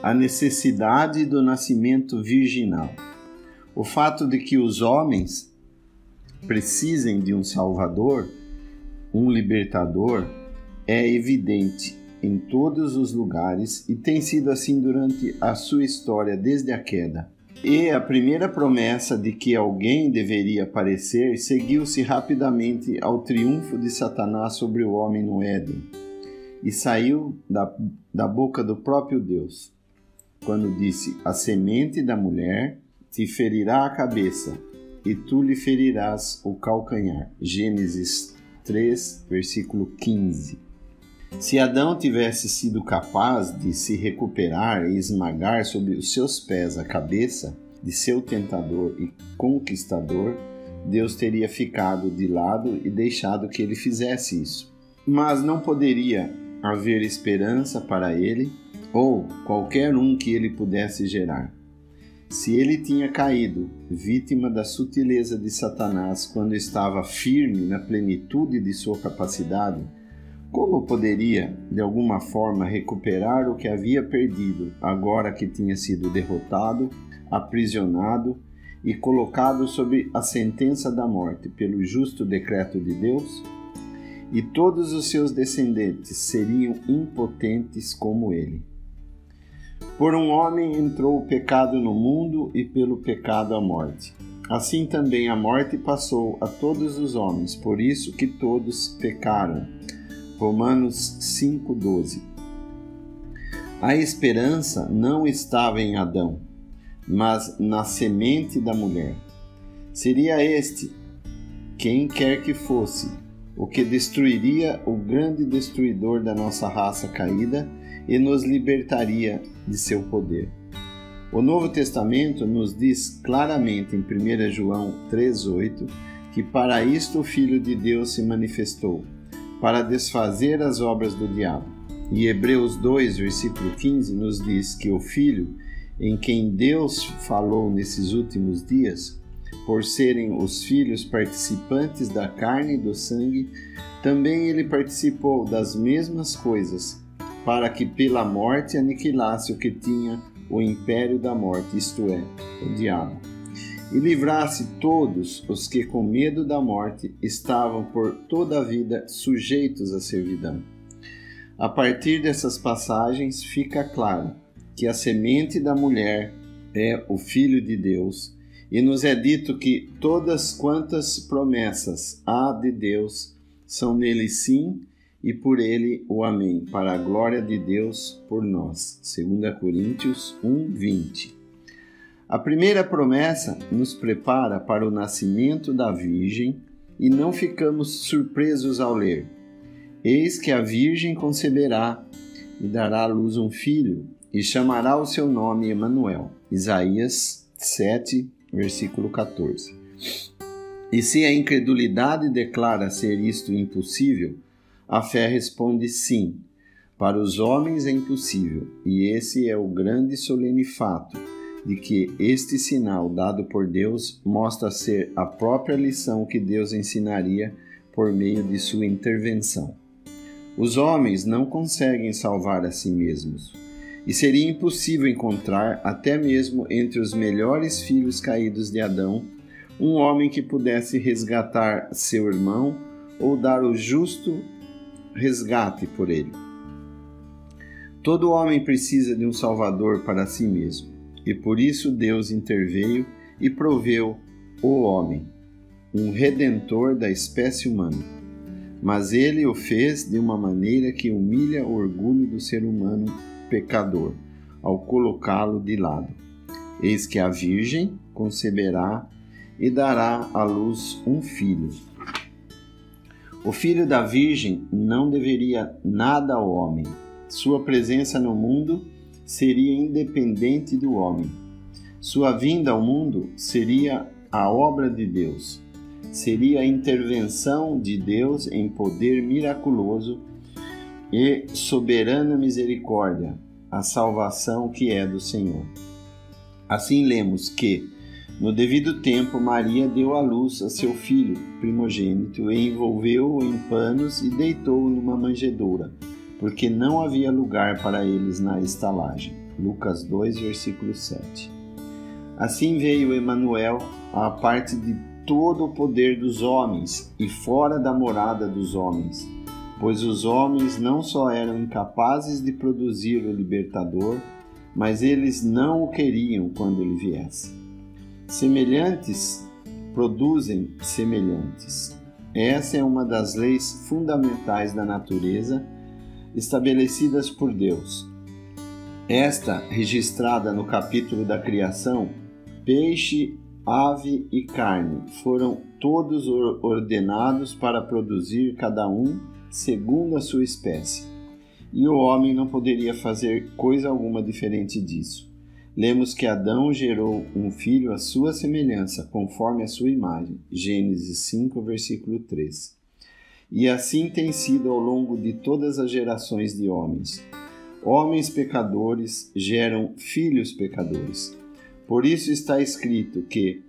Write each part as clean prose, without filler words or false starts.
a necessidade do nascimento virginal. O fato de que os homens precisem de um Salvador, um libertador, é evidente em todos os lugares e tem sido assim durante a sua história desde a queda. E a primeira promessa de que alguém deveria aparecer seguiu-se rapidamente ao triunfo de Satanás sobre o homem no Éden e saiu da boca do próprio Deus, quando disse: a semente da mulher te ferirá a cabeça e tu lhe ferirás o calcanhar. Gênesis 3, versículo 15. Se Adão tivesse sido capaz de se recuperar e esmagar sob os seus pés a cabeça de seu tentador e conquistador, Deus teria ficado de lado e deixado que ele fizesse isso. Mas não poderia haver esperança para ele ou qualquer um que ele pudesse gerar. Se ele tinha caído, vítima da sutileza de Satanás quando estava firme na plenitude de sua capacidade, como poderia, de alguma forma, recuperar o que havia perdido agora que tinha sido derrotado, aprisionado e colocado sob a sentença da morte pelo justo decreto de Deus? E todos os seus descendentes seriam impotentes como ele. Por um homem entrou o pecado no mundo e pelo pecado a morte. Assim também a morte passou a todos os homens, por isso que todos pecaram. Romanos 5,12. A esperança não estava em Adão, mas na semente da mulher. Seria este, quem quer que fosse, o que destruiria o grande destruidor da nossa raça caída e nos libertaria de seu poder. O Novo Testamento nos diz claramente em 1 João 3,8 que para isto o Filho de Deus se manifestou, para desfazer as obras do diabo. E Hebreus 2, versículo 15 nos diz que o Filho, em quem Deus falou nesses últimos dias, por serem os filhos participantes da carne e do sangue, também ele participou das mesmas coisas, para que pela morte aniquilasse o que tinha o império da morte, isto é, o diabo, e livrasse todos os que com medo da morte estavam por toda a vida sujeitos à servidão. A partir dessas passagens fica claro que a semente da mulher é o Filho de Deus, e nos é dito que todas quantas promessas há de Deus são nele sim e por ele o amém, para a glória de Deus por nós. 2 Coríntios 1:20. A primeira promessa nos prepara para o nascimento da Virgem e não ficamos surpresos ao ler: eis que a Virgem conceberá e dará à luz um filho e chamará o seu nome Emanuel. Isaías 7, versículo 14. E se a incredulidade declara ser isto impossível, a fé responde sim. Para os homens é impossível, e esse é o grande e solene fato de que este sinal dado por Deus mostra ser a própria lição que Deus ensinaria por meio de sua intervenção. Os homens não conseguem salvar a si mesmos, e seria impossível encontrar, até mesmo entre os melhores filhos caídos de Adão, um homem que pudesse resgatar seu irmão ou dar o justo resgate por ele. Todo homem precisa de um Salvador para si mesmo, e por isso Deus interveio e proveu o homem, um redentor da espécie humana. Mas ele o fez de uma maneira que humilha o orgulho do ser humano pecador, ao colocá-lo de lado. Eis que a Virgem conceberá e dará à luz um filho. O filho da Virgem não deveria nada ao homem. Sua presença no mundo seria independente do homem. Sua vinda ao mundo seria a obra de Deus. Seria a intervenção de Deus em poder miraculoso e soberana misericórdia, a salvação que é do Senhor. Assim lemos que, no devido tempo, Maria deu à luz a seu filho primogênito e envolveu-o em panos e deitou-o numa manjedoura, porque não havia lugar para eles na estalagem. Lucas 2, versículo 7. Assim veio Emanuel à parte de todo o poder dos homens e fora da morada dos homens, pois os homens não só eram incapazes de produzir o libertador, mas eles não o queriam quando ele viesse. Semelhantes produzem semelhantes. Essa é uma das leis fundamentais da natureza estabelecidas por Deus. Esta, registrada no capítulo da criação, peixe, ave e carne foram todos ordenados para produzir cada um segundo a sua espécie. E o homem não poderia fazer coisa alguma diferente disso. Lemos que Adão gerou um filho à sua semelhança, conforme a sua imagem. Gênesis 5, versículo 3. E assim tem sido ao longo de todas as gerações de homens. Homens pecadores geram filhos pecadores. Por isso está escrito que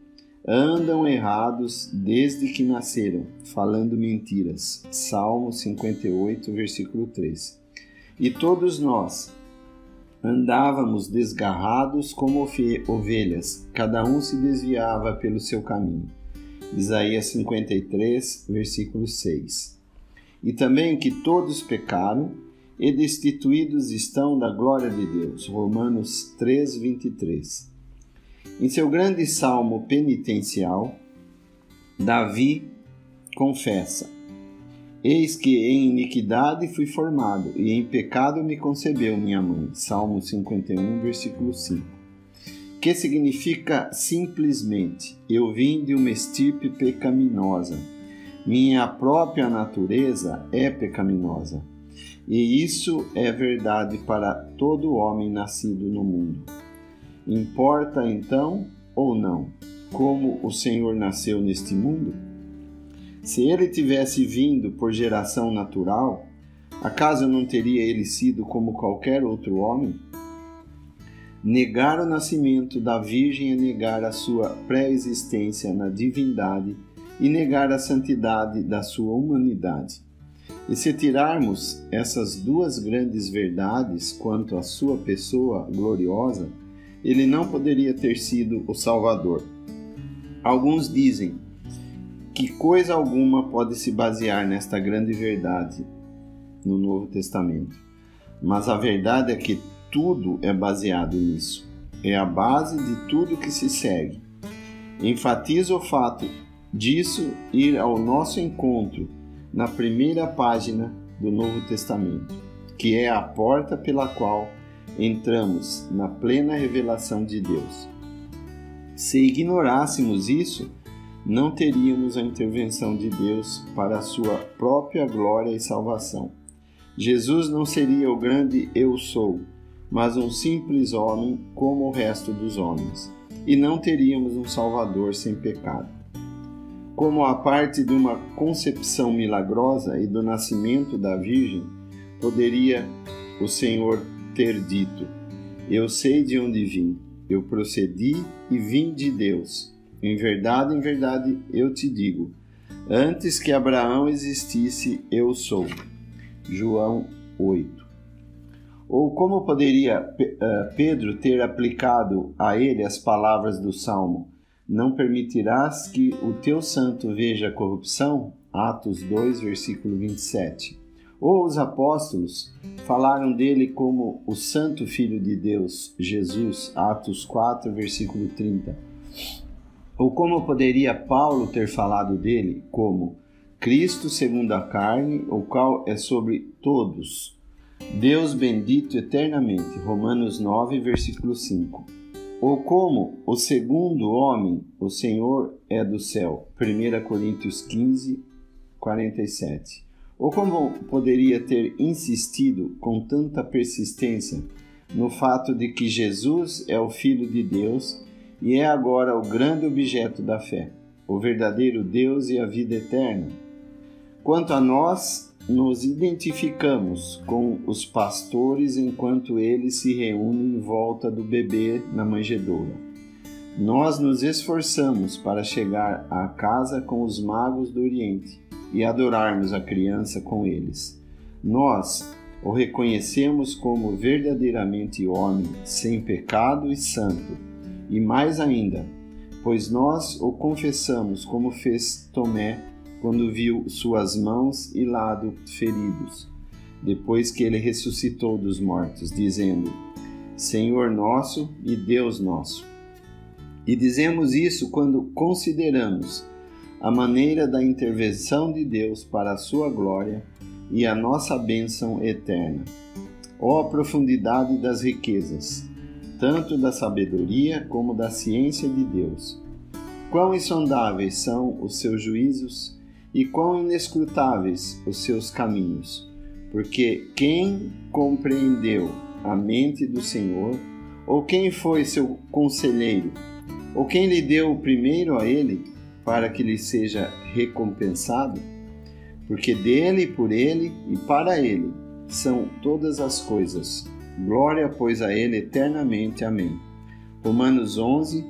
andam errados desde que nasceram, falando mentiras. Salmo 58, versículo 3. E todos nós andávamos desgarrados como ovelhas, cada um se desviava pelo seu caminho. Isaías 53, versículo 6. E também que todos pecaram e destituídos estão da glória de Deus. Romanos 3, 23. Em seu grande salmo penitencial, Davi confessa: Eis que em iniquidade fui formado, e em pecado me concebeu minha mãe. Salmo 51, versículo 5. Que significa simplesmente: eu vim de uma estirpe pecaminosa. Minha própria natureza é pecaminosa. E isso é verdade para todo homem nascido no mundo. Importa então ou não como o Senhor nasceu neste mundo? Se ele tivesse vindo por geração natural, acaso não teria ele sido como qualquer outro homem? Negar o nascimento da Virgem é negar a sua pré-existência na divindade e negar a santidade da sua humanidade. E se tirarmos essas duas grandes verdades quanto à sua pessoa gloriosa, ele não poderia ter sido o Salvador. Alguns dizem que coisa alguma pode se basear nesta grande verdade no Novo Testamento. Mas a verdade é que tudo é baseado nisso. É a base de tudo que se segue. Enfatiza o fato disso ir ao nosso encontro na primeira página do Novo Testamento, que é a porta pela qual entramos na plena revelação de Deus. Se ignorássemos isso, não teríamos a intervenção de Deus para a sua própria glória e salvação. Jesus não seria o grande eu sou, mas um simples homem como o resto dos homens, e não teríamos um Salvador sem pecado. Como a parte de uma concepção milagrosa e do nascimento da Virgem, poderia o Senhor ter dito: eu sei de onde vim, eu procedi e vim de Deus. Em verdade, eu te digo, antes que Abraão existisse, eu sou. João 8. Ou como poderia Pedro ter aplicado a ele as palavras do Salmo: não permitirás que o teu santo veja corrupção? Atos 2, versículo 27. Ou os apóstolos falaram dele como o Santo Filho de Deus, Jesus, Atos 4, versículo 30. Ou como poderia Paulo ter falado dele como Cristo segundo a carne, o qual é sobre todos, Deus bendito eternamente, Romanos 9, versículo 5. Ou como o segundo homem, o Senhor é do céu, 1 Coríntios 15, 47. Ou como poderia ter insistido com tanta persistência no fato de que Jesus é o Filho de Deus e é agora o grande objeto da fé, o verdadeiro Deus e a vida eterna? Quanto a nós, nos identificamos com os pastores enquanto eles se reúnem em volta do bebê na manjedoura. Nós nos esforçamos para chegar à casa com os magos do Oriente e adorarmos a criança com eles. Nós o reconhecemos como verdadeiramente homem, sem pecado e santo, e mais ainda, pois nós o confessamos como fez Tomé quando viu suas mãos e lado feridos, depois que ele ressuscitou dos mortos, dizendo: Senhor nosso e Deus nosso. E dizemos isso quando consideramos a maneira da intervenção de Deus para a sua glória e a nossa bênção eterna. Ó profundidade das riquezas, tanto da sabedoria como da ciência de Deus! Quão insondáveis são os seus juízos e quão inescrutáveis os seus caminhos! Porque quem compreendeu a mente do Senhor, ou quem foi seu conselheiro, ou quem lhe deu primeiro a ele, para que lhe seja recompensado? Porque dele, por ele e para ele são todas as coisas. Glória, pois, a ele eternamente. Amém. Romanos 11,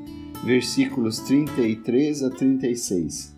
versículos 33 a 36.